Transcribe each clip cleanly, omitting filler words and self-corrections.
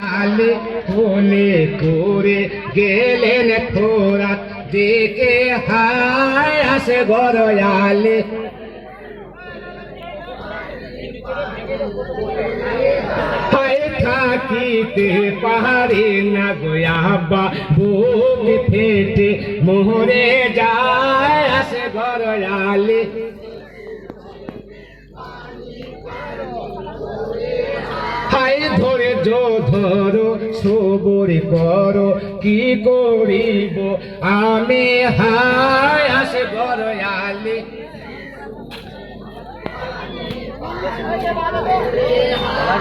আলে কোলে করে গেলেন ফোরাত দিকে হায় আসে গরয়ালে হায় থাকিতে পাহাড়ি না গোয়াবা বুক ফেটে মোহরে যায় আসে গরয়ালে হায় ধরে ধরো সবর করো কি করিব আমি হায় আসে গরয়ালে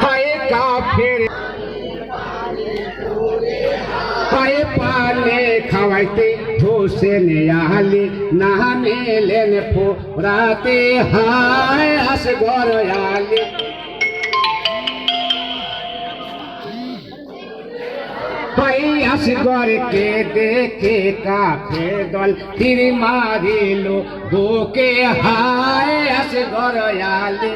হায় কাফের হায় পালে খাওয়াইতে হোসেন আলী না মেলেন ফোরাতে হায় আসে গরয়ালে আসগরকে দেখে কাফের দল তীর মারিল বুকে হায় আসগরয়ালে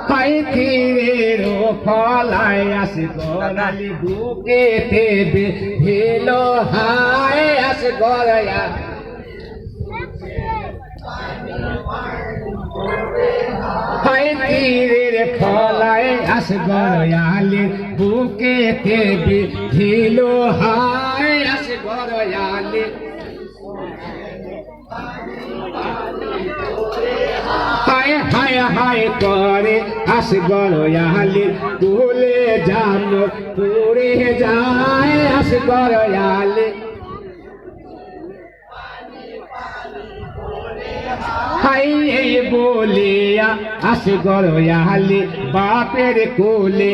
হায় তীরের ফলায় আসগরালি বুকে দেবে ভেল হায় আসগরয়া হায় তীরের ফলায় আসগরয়ালে বুকে দেবে ঝিল হায় আসগরয়ালে হায় হায় হায় করে আসগরয়ালে তুলে জাম পুড়ে যায় আসগরয়ালে হাই এই বলিয়া আসে গরয়ালে বাপের কোলে